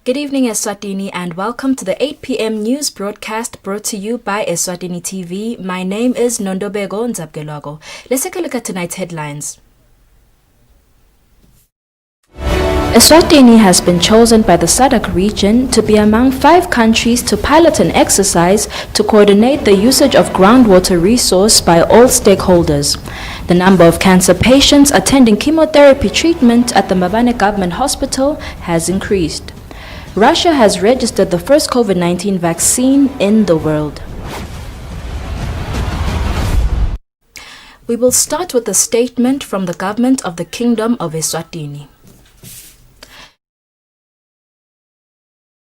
Good evening, Eswatini, and welcome to the 8 p.m. news broadcast brought to you by Eswatini TV. My name is Nondobego Nzabgelwago. Let's take a look at tonight's headlines. Eswatini has been chosen by the SADC region to be among 5 countries to pilot an exercise to coordinate the usage of groundwater resource by all stakeholders. The number of cancer patients attending chemotherapy treatment at the Mabane Government Hospital has increased. Russia has registered the first COVID-19 vaccine in the world. We will start with a statement from the government of the Kingdom of Eswatini.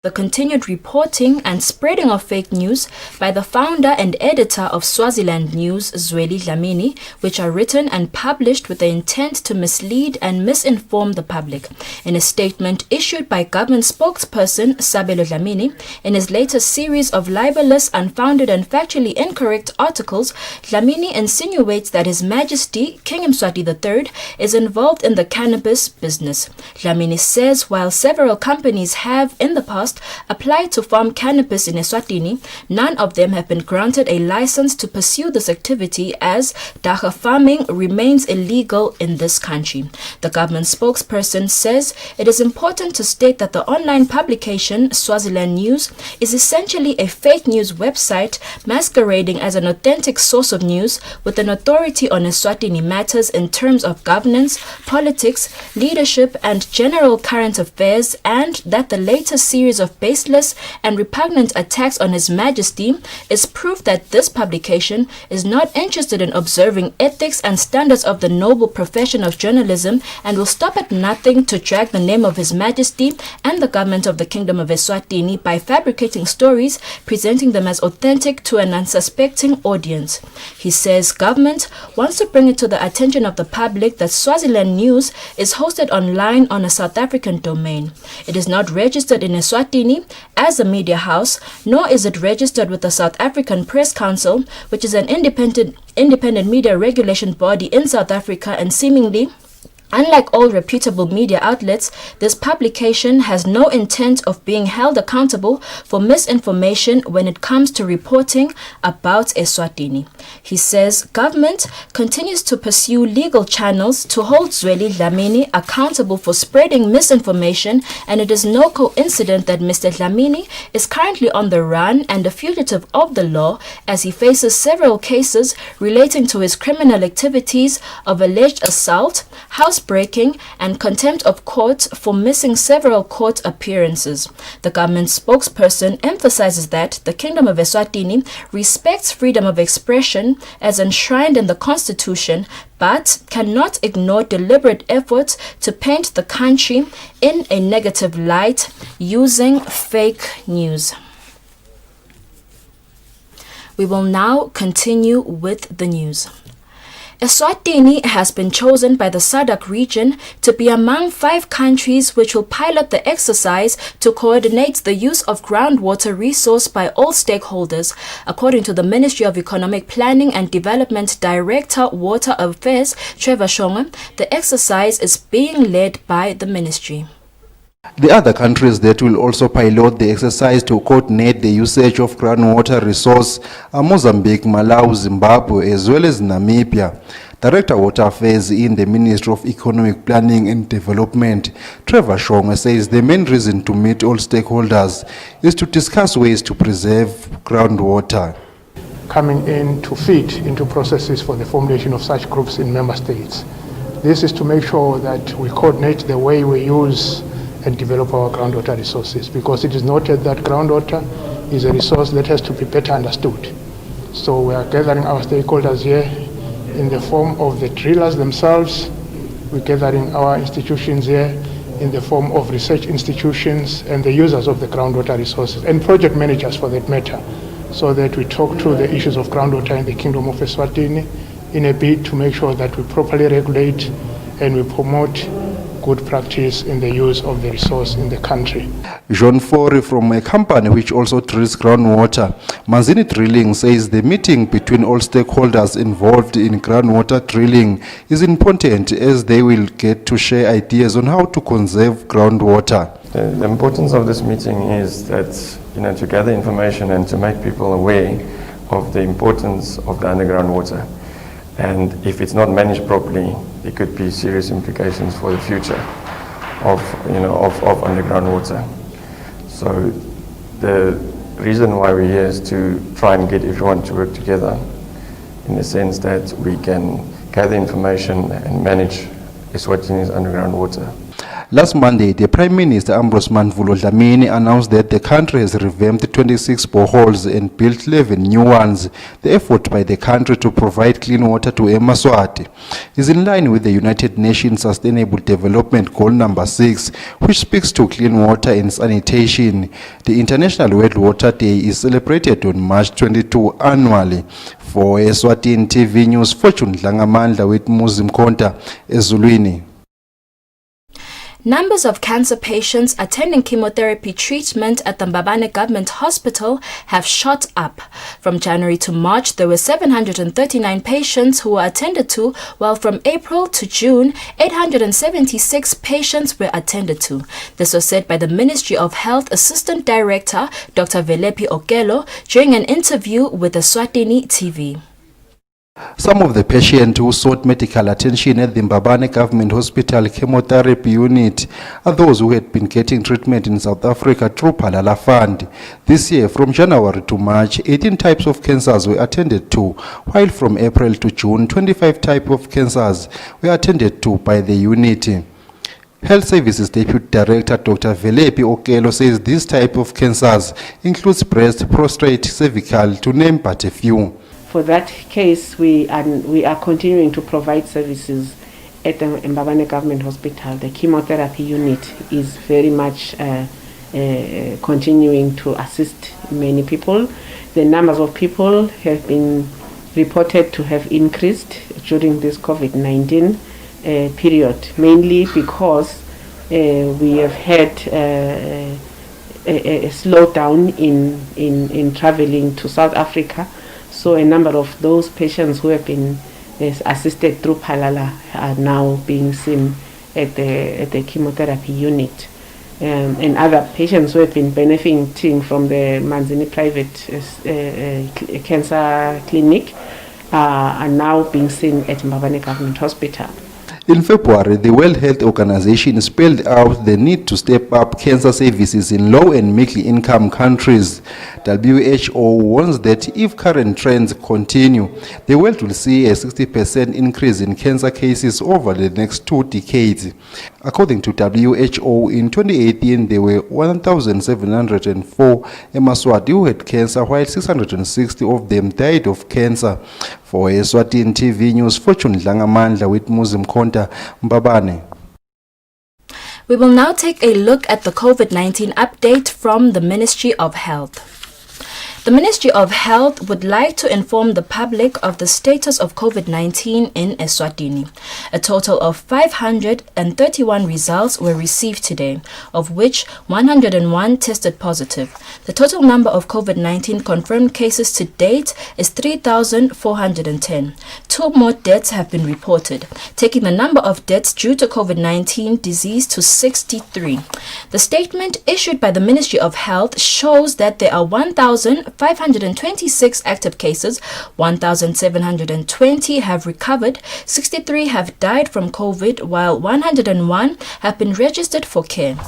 The continued reporting and spreading of fake news by the founder and editor of Swaziland News, Zweli Dlamini, which are written and published with the intent to mislead and misinform the public. In a statement issued by government spokesperson Sabelo Dlamini, in his latest series of libelous, unfounded and factually incorrect articles, Dlamini insinuates that His Majesty King Mswati III is involved in the cannabis business. Dlamini says while several companies have in the past applied to farm cannabis in Eswatini, none of them have been granted a license to pursue this activity as dacha farming remains illegal in this country. The government spokesperson says it is important to state that the online publication Swaziland News is essentially a fake news website masquerading as an authentic source of news with an authority on Eswatini matters in terms of governance, politics, leadership and general current affairs, and that the latest series of baseless and repugnant attacks on His Majesty is proof that this publication is not interested in observing ethics and standards of the noble profession of journalism and will stop at nothing to drag the name of His Majesty and the government of the Kingdom of Eswatini by fabricating stories, presenting them as authentic to an unsuspecting audience. He says government wants to bring it to the attention of the public that Swaziland News is hosted online on a South African domain. It is not registered in Eswatini as a media house, nor is it registered with the South African Press Council, which is an independent media regulation body in South Africa, and seemingly unlike all reputable media outlets, this publication has no intent of being held accountable for misinformation when it comes to reporting about Eswatini. He says government continues to pursue legal channels to hold Zweli Dlamini accountable for spreading misinformation, and it is no coincidence that Mr. Dlamini is currently on the run and a fugitive of the law as he faces several cases relating to his criminal activities of alleged assault, housebreaking and contempt of court for missing several court appearances. The government spokesperson emphasizes that the Kingdom of Eswatini respects freedom of expression as enshrined in the Constitution, but cannot ignore deliberate efforts to paint the country in a negative light using fake news. We will now continue with the news. Eswatini has been chosen by the SADC region to be among 5 countries which will pilot the exercise to coordinate the use of groundwater resource by all stakeholders. According to the Ministry of Economic Planning and Development Director, Water Affairs, Trevor Shonga, the exercise is being led by the ministry. The other countries that will also pilot the exercise to coordinate the usage of groundwater resource are Mozambique, Malawi, Zimbabwe, as well as Namibia. Director Water Affairs in the Ministry of Economic Planning and Development, Trevor Shonga, says the main reason to meet all stakeholders is to discuss ways to preserve groundwater. Coming in to feed into processes for the formulation of such groups in member states. This is to make sure that we coordinate the way we use and develop our groundwater resources, because it is noted that groundwater is a resource that has to be better understood. So we are gathering our stakeholders here in the form of the drillers themselves. We're gathering our institutions here in the form of research institutions and the users of the groundwater resources and project managers for that matter, so that we talk through the issues of groundwater in the Kingdom of Eswatini in a bid to make sure that we properly regulate and we promote good practice in the use of the resource in the country. John Fori from a company which also drills groundwater, Manzini Drilling, says the meeting between all stakeholders involved in groundwater drilling is important as they will get to share ideas on how to conserve groundwater. The importance of this meeting is that, to gather information and to make people aware of the importance of the underground water. And if it's not managed properly, there could be serious implications for the future of underground water. So the reason why we're here is to try and get everyone to work together in the sense that we can gather information and manage Eswatini's underground water. Last Monday, the Prime Minister Ambrose Manvulo Dlamini announced that the country has revamped 26 boreholes and built 11 new ones. The effort by the country to provide clean water to Eswatini is in line with the United Nations Sustainable Development Goal number 6, which speaks to clean water and sanitation. The International World Water Day is celebrated on March 22 annually. For Eswatini TV News, Fortune Dlangamandla with Muzim Konta, Ezulwini. Numbers of cancer patients attending chemotherapy treatment at the Mbabane Government Hospital have shot up. From January to March, there were 739 patients who were attended to, while from April to June, 876 patients were attended to. This was said by the Ministry of Health Assistant Director, Dr. Velepi Okelo, during an interview with Eswatini TV. Some of the patients who sought medical attention at the Mbabane Government Hospital chemotherapy unit are those who had been getting treatment in South Africa through Phalala Fund. This year, from January to March, 18 types of cancers were attended to, while from April to June, 25 types of cancers were attended to by the unit. Health Services Deputy Director Dr. Velepi Okelo says this type of cancers includes breast, prostate, cervical, to name but a few. For that case, we are continuing to provide services at the Mbabane Government Hospital. The chemotherapy unit is very much continuing to assist many people. The numbers of people have been reported to have increased during this COVID-19 period, mainly because we have had a slowdown in traveling to South Africa. So a number of those patients who have been assisted through Phalala are now being seen at the chemotherapy unit. And other patients who have been benefiting from the Manzini private cancer clinic are now being seen at Mbabane Government Hospital. In February, the World Health Organization spelled out the need to step up cancer services in low and middle-income countries. WHO warns that if current trends continue, the world will see a 60% increase in cancer cases over the next 2 decades. According to WHO, in 2018, there were 1,704 Eswatini who had cancer, while 660 of them died of cancer. For Eswatini TV News, Fortune Dlangamandla with Muzim Konta, Mbabane. We will now take a look at the COVID-19 update from the Ministry of Health. The Ministry of Health would like to inform the public of the status of COVID-19 in Eswatini. A total of 531 results were received today, of which 101 tested positive. The total number of COVID-19 confirmed cases to date is 3,410. 2 more deaths have been reported, taking the number of deaths due to COVID-19 disease to 63. The statement issued by the Ministry of Health shows that there are 1,526 active cases, 1,720 have recovered, 63 have died from COVID, while 101 have been registered for care.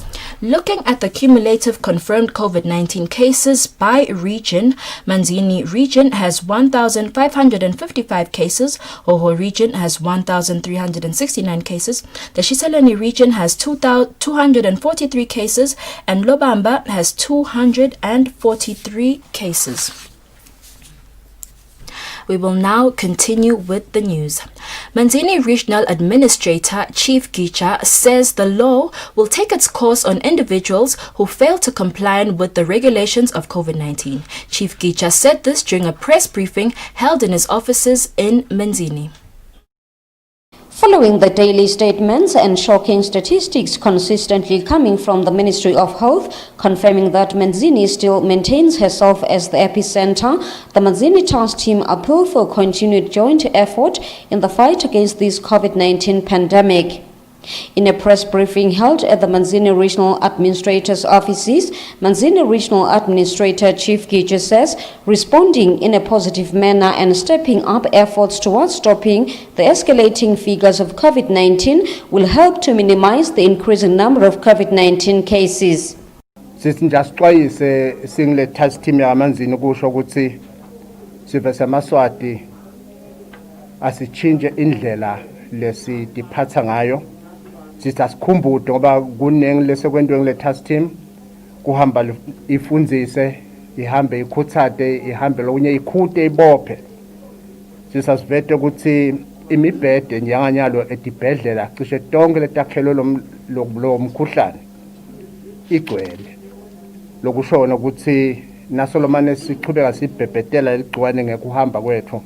Looking at the cumulative confirmed COVID-19 cases by region, Manzini region has 1,555 cases, Hoho region has 1,369 cases, the Shiselweni region has 243 cases, and Lobamba has 243 cases. We will now continue with the news. Manzini Regional Administrator Chief Gicha says the law will take its course on individuals who fail to comply with the regulations of COVID-19. Chief Gicha said this during a press briefing held in his offices in Manzini. Following the daily statements and shocking statistics consistently coming from the Ministry of Health, confirming that Manzini still maintains herself as the epicenter, the Manzini task team appealed for continued joint effort in the fight against this COVID-19 pandemic. In a press briefing held at the Manzini Regional Administrator's offices, Manzini Regional Administrator Chief Gija says responding in a positive manner and stepping up efforts towards stopping the escalating figures of COVID-19 will help to minimize the increasing number of COVID-19 cases. Sisindasixwayise singile task team yamanzini kusho ukuthi sive semaswati asichinje indlela lesidiphatha ngayo. Sisasikhumbule ngoba kunengi lesekwentwe ngile task team kuhamba ifundzise ihambe ikhuthade ihambe lokunye ikhute ibophe. Sisasivete ukuthi imibhede njenganyalo edibhedlela cishe tonke letakhelo lo mkhuhlane igcwele. Lokushona ukuthi nasolomane sichubeka sibhebhetela ligciwane ngekuhamba kwethu.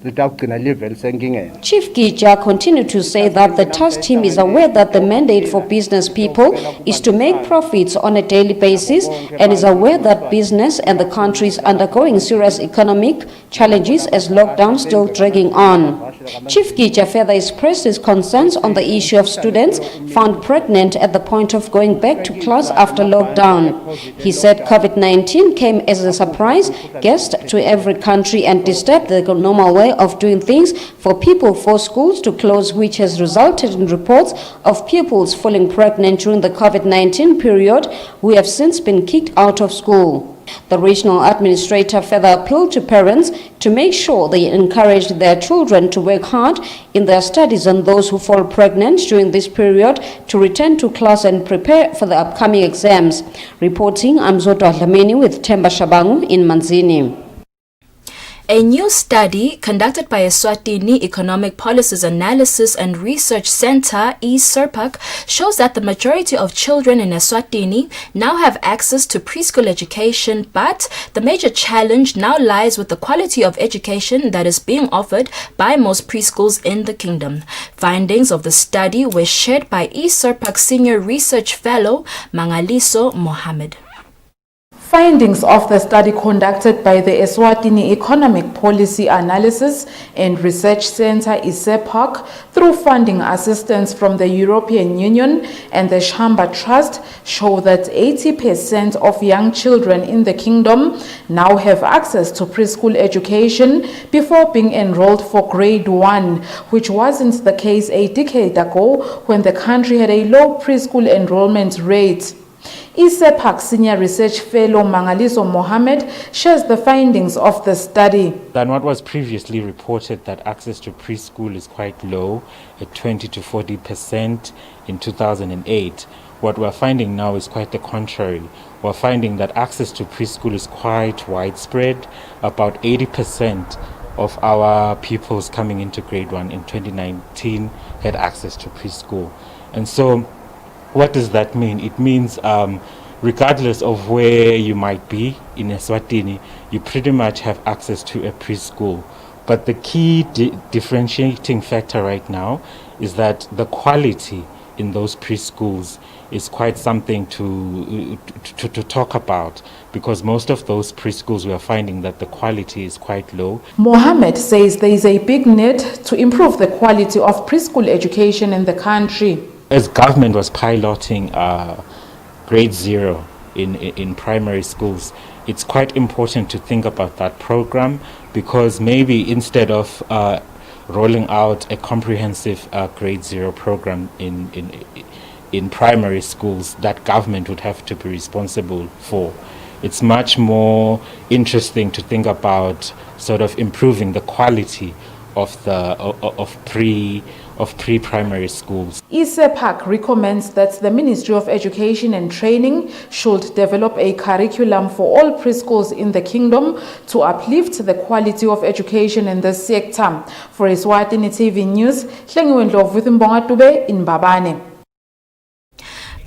Chief Gija continued to say that the task team is aware that the mandate for business people is to make profits on a daily basis and is aware that business and the country is undergoing serious economic challenges as lockdown still dragging on. Chief Gija further expressed his concerns on the issue of students found pregnant at the point of going back to class after lockdown. He said COVID-19 came as a surprise guest to every country and disturbed the normal way of doing things for people for schools to close, which has resulted in reports of pupils falling pregnant during the COVID-19 period who have since been kicked out of school. The regional administrator further appealed to parents to make sure they encourage their children to work hard in their studies and those who fall pregnant during this period to return to class and prepare for the upcoming exams. Reporting, I'm Zoto Dlamini with Themba Shabangu in Manzini. A new study conducted by Eswatini Economic Policies Analysis and Research Center, ESERPAC, shows that the majority of children in Eswatini now have access to preschool education, but the major challenge now lies with the quality of education that is being offered by most preschools in the kingdom. Findings of the study were shared by ESERPAC Senior Research Fellow Mangaliso Mohammed. Findings of the study conducted by the Eswatini Economic Policy Analysis and Research Center (ESEPAC) through funding assistance from the European Union and the Shamba Trust show that 80% of young children in the kingdom now have access to preschool education before being enrolled for grade 1, which wasn't the case a decade ago when the country had a low preschool enrollment rate. ESEPAC Senior Research Fellow Mangaliso Mohammed shares the findings of the study. Than what was previously reported, that access to preschool is quite low, at 20 to 40% in 2008. What we're finding now is quite the contrary. We're finding that access to preschool is quite widespread. About 80% of our pupils coming into grade 1 in 2019 had access to preschool. And so what does that mean? It means regardless of where you might be in Eswatini, you pretty much have access to a preschool. But the key differentiating factor right now is that the quality in those preschools is quite something to talk about, because most of those preschools we are finding that the quality is quite low. Mohammed says there is a big need to improve the quality of preschool education in the country. As government was piloting grade 0 in primary schools, it's quite important to think about that program, because maybe instead of rolling out a comprehensive grade 0 program in primary schools that government would have to be responsible for, it's much more interesting to think about sort of improving the quality of pre-primary schools. ESEPAC recommends that the Ministry of Education and Training should develop a curriculum for all preschools in the kingdom to uplift the quality of education in this sector. For Eswatini TV News, Hlengiwe Ndlovu with Mbonga Tube in Babane.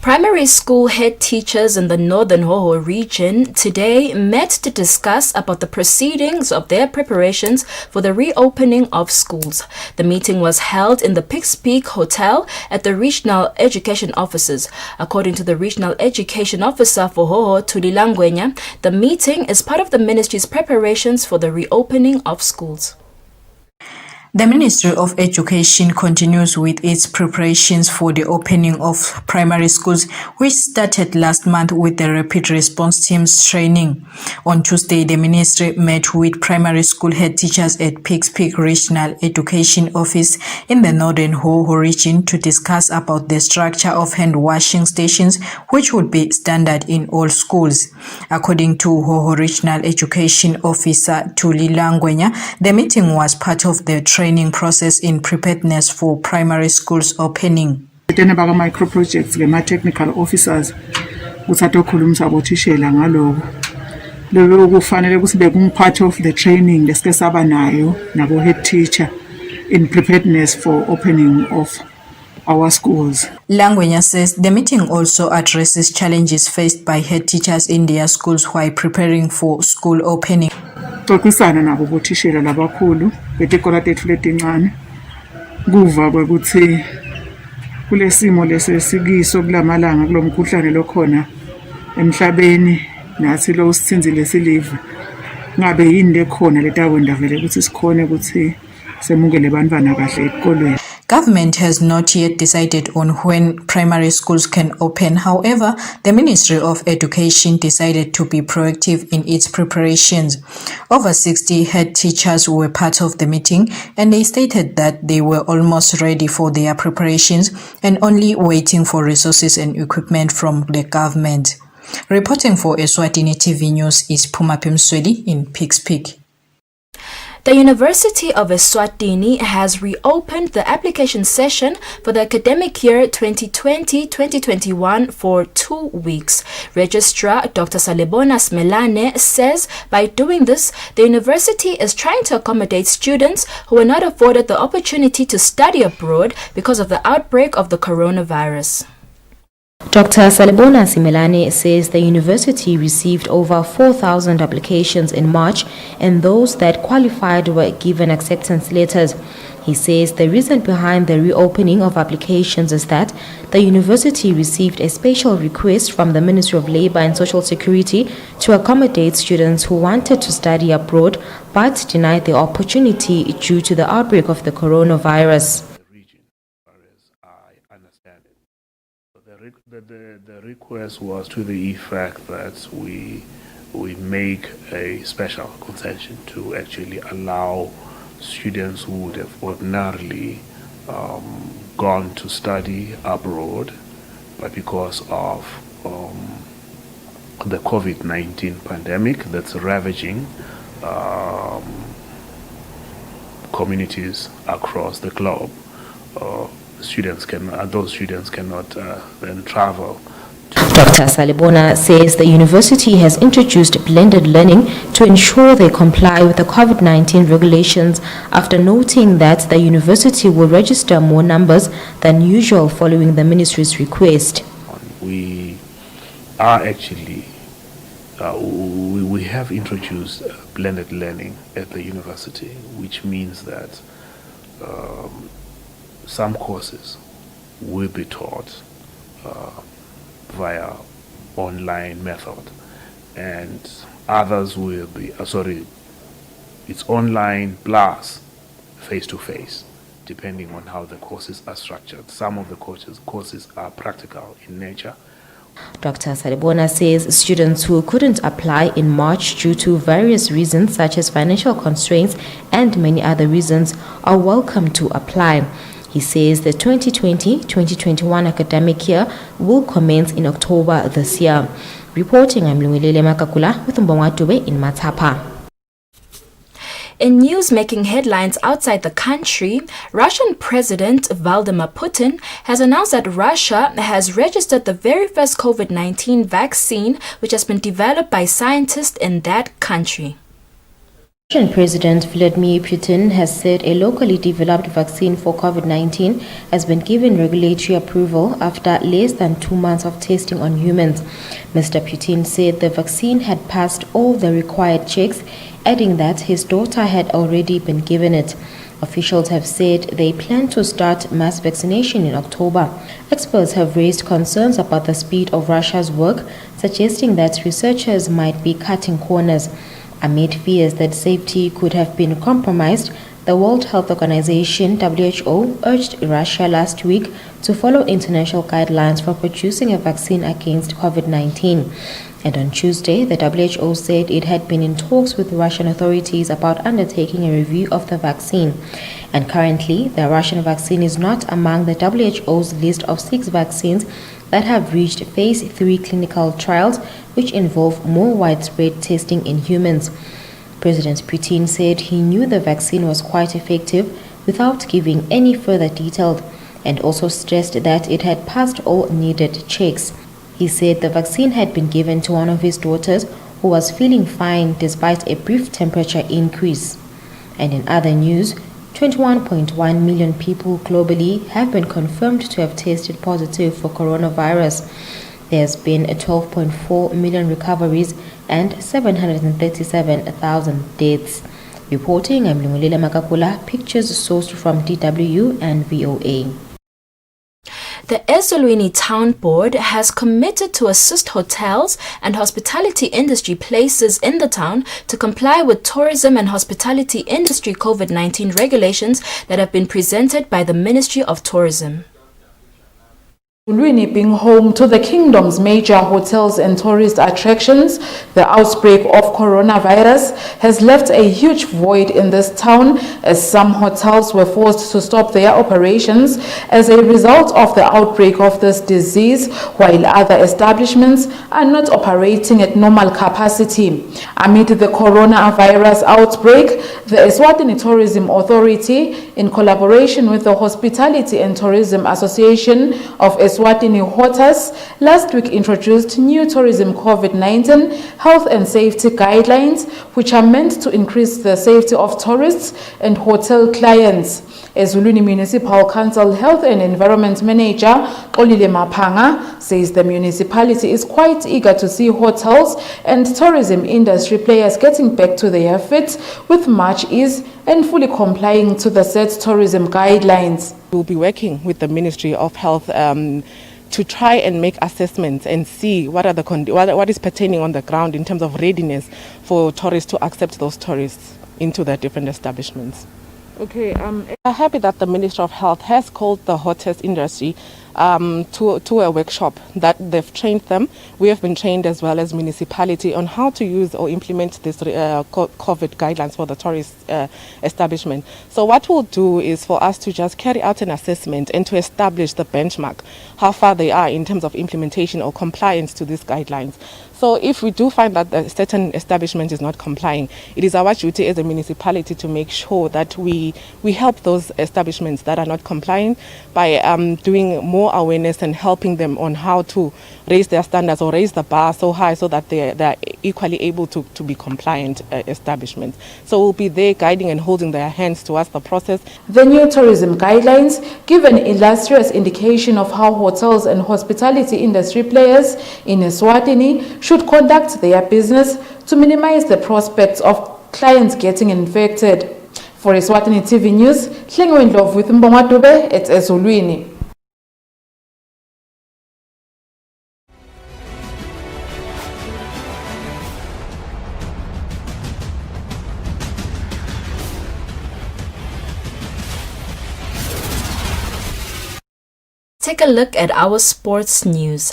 Primary school head teachers in the Northern Hoho region today met to discuss about the proceedings of their preparations for the reopening of schools. The meeting was held in the Pikes Peak Hotel at the Regional Education Offices. According to the Regional Education Officer for Hoho, Tulilangwenya, the meeting is part of the ministry's preparations for the reopening of schools. The Ministry of Education continues with its preparations for the opening of primary schools, which started last month with the Rapid Response Team's training. On Tuesday, the ministry met with primary school head teachers at Peak Regional Education Office in the Northern Ho region to discuss about the structure of hand washing stations, which would be standard in all schools. According to Ho Regional Education Officer Tuli Langwenya, the meeting was part of the training process in preparedness for primary schools opening. Micro projects technical officers kusatokhulumisa abothishela ngaloko lelo kufanele kusibeke part of the training lesike saba nayo nabo head teacher in preparedness for opening of our schools. Langwenya says the meeting also addresses challenges faced by head teachers in their schools while preparing for school opening. Xoxisana nabo bothishela labakhulu betikolo tethu letincane kuva kwekuthi kulesimo lesesikiso kulamalanga kulomkhuhlane lokhona emhlabeni nathi lo sithinzile silive ngabe yini lekhona letakwenda vele ukuthi sikhone ukuthi semukele bantwana kahle ezikolweni. Government has not yet decided on when primary schools can open. However, the Ministry of Education decided to be proactive in its preparations. Over 60 head teachers were part of the meeting, and they stated that they were almost ready for their preparations and only waiting for resources and equipment from the government. Reporting for Eswatini TV News is Pumapim Swedi in Peak. The University of Eswatini has reopened the application session for the academic year 2020-2021 for 2 weeks. Registrar Dr. Salebona Smelane says by doing this, the university is trying to accommodate students who were not afforded the opportunity to study abroad because of the outbreak of the coronavirus. Dr. Salebona Simelane says the university received over 4,000 applications in March and those that qualified were given acceptance letters. He says the reason behind the reopening of applications is that the university received a special request from the Ministry of Labour and Social Security to accommodate students who wanted to study abroad but denied the opportunity due to the outbreak of the coronavirus. The request was to the effect that we make a special concession to actually allow students who would have ordinarily gone to study abroad, but because of the COVID-19 pandemic that's ravaging communities across the globe, those students cannot then travel. Dr. Salebona says the university has introduced blended learning to ensure they comply with the COVID-19 regulations after noting that the university will register more numbers than usual following the ministry's request. We are actually, we have introduced blended learning at the university, which means that some courses will be taught via online method, and others will be, it's online plus face-to-face, depending on how the courses are structured. Some of the courses are practical in nature. Dr. Salebona says students who couldn't apply in March due to various reasons such as financial constraints and many other reasons are welcome to apply. He says the 2020-2021 academic year will commence in October this year. Reporting, I'm Lumilele Makakula with Mbongwatube in Matapa. In news making headlines outside the country, Russian President Vladimir Putin has announced that Russia has registered the very first COVID-19 vaccine, which has been developed by scientists in that country. Russian President Vladimir Putin has said a locally developed vaccine for COVID-19 has been given regulatory approval after less than 2 months of testing on humans. Mr. Putin said the vaccine had passed all the required checks, adding that his daughter had already been given it. Officials have said they plan to start mass vaccination in October. Experts have raised concerns about the speed of Russia's work, suggesting that researchers might be cutting corners. Amid fears that safety could have been compromised, The World Health Organization (WHO) urged Russia last week to follow international guidelines for producing a vaccine against COVID-19. And on Tuesday, the WHO said it had been in talks with Russian authorities about undertaking a review of the vaccine. And currently, the Russian vaccine is not among the WHO's list of 6 vaccines that have reached phase 3 clinical trials, which involve more widespread testing in humans. President Putin said he knew the vaccine was quite effective without giving any further detail, and also stressed that it had passed all needed checks. He said the vaccine had been given to one of his daughters who was feeling fine despite a brief temperature increase. And in other news, 21.1 million people globally have been confirmed to have tested positive for coronavirus. There's been 12.4 million recoveries and 737,000 deaths. Reporting, I'm Lungulile Makakula, pictures sourced from DW and VOA. The Eswatini Town Board has committed to assist hotels and hospitality industry places in the town to comply with tourism and hospitality industry COVID-19 regulations that have been presented by the Ministry of Tourism. Eswatini being home to the kingdom's major hotels and tourist attractions, the outbreak of coronavirus has left a huge void in this town, as some hotels were forced to stop their operations as a result of the outbreak of this disease, while other establishments are not operating at normal capacity. Amid the coronavirus outbreak, the Eswatini Tourism Authority, in collaboration with the Hospitality and Tourism Association of Eswatini Hotels, last week introduced new tourism COVID-19 health and safety guidelines, which are meant to increase the safety of tourists and hotel clients. Eswatini Municipal Council Health and Environment Manager Olile Mapanga says the municipality is quite eager to see hotels and tourism industry players getting back to their feet with much ease and fully complying to the set tourism guidelines. We'll be working with the Ministry of Health to try and make assessments and see what are what is pertaining on the ground in terms of readiness for tourists to accept those tourists into their different establishments. Okay, I'm happy that the Ministry of Health has called the hotels industry to a workshop that they've trained them. We have been trained as well as municipality on how to use or implement this COVID guidelines for the tourist establishment. So what we'll do is for us to just carry out an assessment and to establish the benchmark, how far they are in terms of implementation or compliance to these guidelines. So if we do find that a certain establishment is not complying, it is our duty as a municipality to make sure that we help those establishments that are not complying by doing more awareness and helping them on how to raise their standards or raise the bar so high so that they're equally able to be compliant establishments. So we'll be there guiding and holding their hands towards the process. The new tourism guidelines give an illustrious indication of how hotels and hospitality industry players in Eswatini should conduct their business to minimize the prospects of clients getting infected. For Eswatini TV News, Hlengo Ndlovu with Mbonga Dube at Eswatini. Take a look at our sports news.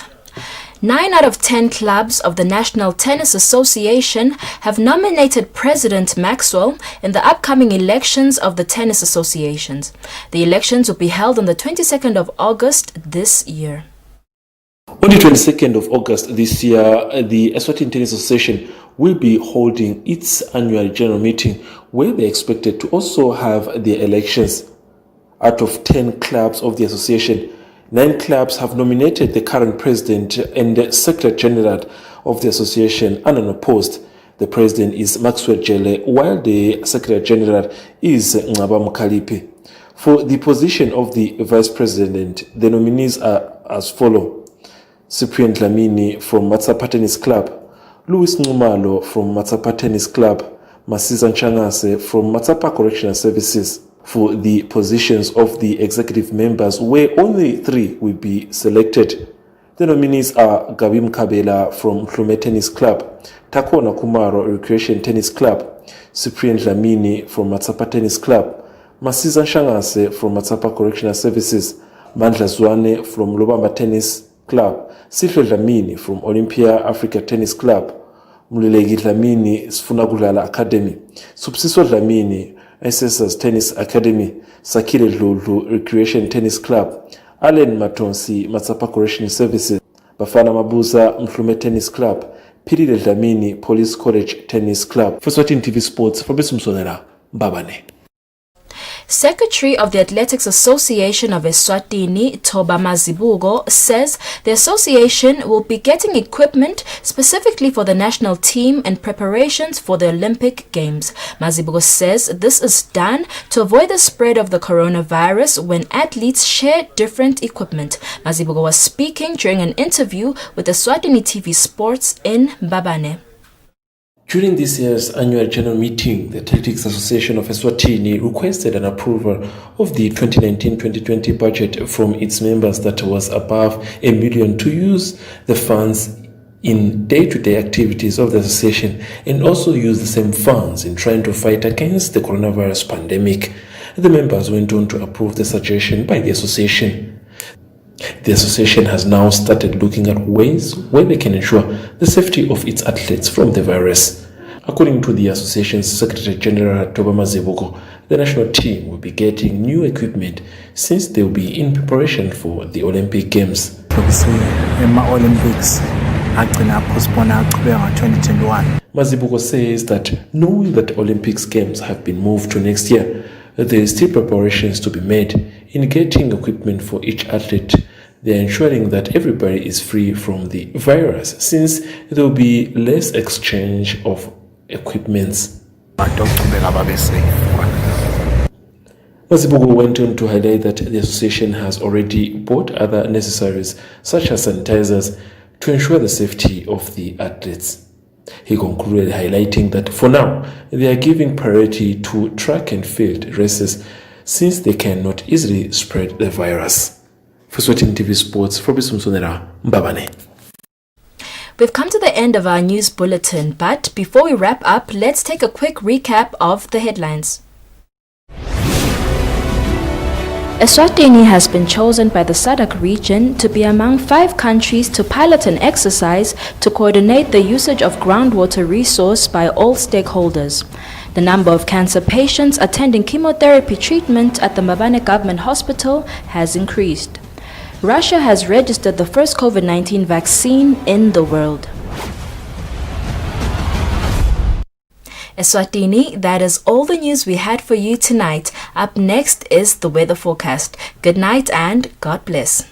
9 out of 10 clubs of the National Tennis Association have nominated President Maxwell in the upcoming elections of the tennis associations. The elections will be held on the 22nd of August this year. On the 22nd of August this year, the Eswatini Tennis Association will be holding its annual general meeting, where they're expected to also have their elections. Out of 10 clubs of the association, 9 clubs have nominated the current president and the secretary general of the association unopposed. The president is Maxwell Jele, while the secretary general is Ngaba Mukalipi. For the position of the vice president, the nominees are as follow: Cyprian Dlamini from Matsapa Tennis Club, Louis Ngumalo from Matsapa Tennis Club, Masiza Nchangase from Matsapa Correctional Services. For the positions of the executive members, where only 3 will be selected, the nominees are Gabim Kabela from Hlume Tennis Club, Takona Kumaro Recreation Tennis Club, Cyprian Dlamini from Matsapa Tennis Club, Masiza Shangase from Matsapa Correctional Services, Mandla Zwane from Lobamba Tennis Club, Sihle Dlamini from Olympia Africa Tennis Club, Mulelegi Dlamini Sfunagulala Academy, Subsiso Dlamini SSS Tennis Academy, Sakile Dludlu Recreation Tennis Club, Allen Matonsi Matsapa Correctional Services, Bafana Mabuza Mflume Tennis Club, Pirile Dlamini Police College Tennis Club. For Eswatini TV Sports, Fabrice Msonera, Mbabane. Secretary of the Athletics Association of Eswatini, Toba Mazibuko, says the association will be getting equipment specifically for the national team in preparations for the Olympic Games. Mazibuko says this is done to avoid the spread of the coronavirus when athletes share different equipment. Mazibuko was speaking during an interview with Eswatini TV Sports in Mbabane. During this year's annual general meeting, the Athletics Association of Eswatini requested an approval of the 2019-2020 budget from its members that was above $1 million to use the funds in day-to-day activities of the association and also use the same funds in trying to fight against the coronavirus pandemic. The members went on to approve the suggestion by the association. The association has now started looking at ways where they can ensure the safety of its athletes from the virus. According to the association's Secretary General Toba Mazibuko, the national team will be getting new equipment since they will be in preparation for the Olympic Games. Mazibuko says that knowing that Olympics Games have been moved to next year, there is still preparations to be made in getting equipment for each athlete. They are ensuring that everybody is free from the virus since there will be less exchange of equipments. Mazibuko went on to highlight that the association has already bought other necessaries such as sanitizers to ensure the safety of the athletes. He concluded highlighting that for now, they are giving priority to track and field races since they cannot easily spread the virus. For Eswatini TV Sports, Fabrice Msonera, Mbabane. We've come to the end of our news bulletin, but before we wrap up, let's take a quick recap of the headlines. Eswatini has been chosen by the SADC region to be among 5 countries to pilot an exercise to coordinate the usage of groundwater resource by all stakeholders. The number of cancer patients attending chemotherapy treatment at the Mbabane Government Hospital has increased. Russia has registered the first COVID-19 vaccine in the world. Eswatini, that is all the news we had for you tonight. Up next is the weather forecast. Good night and God bless.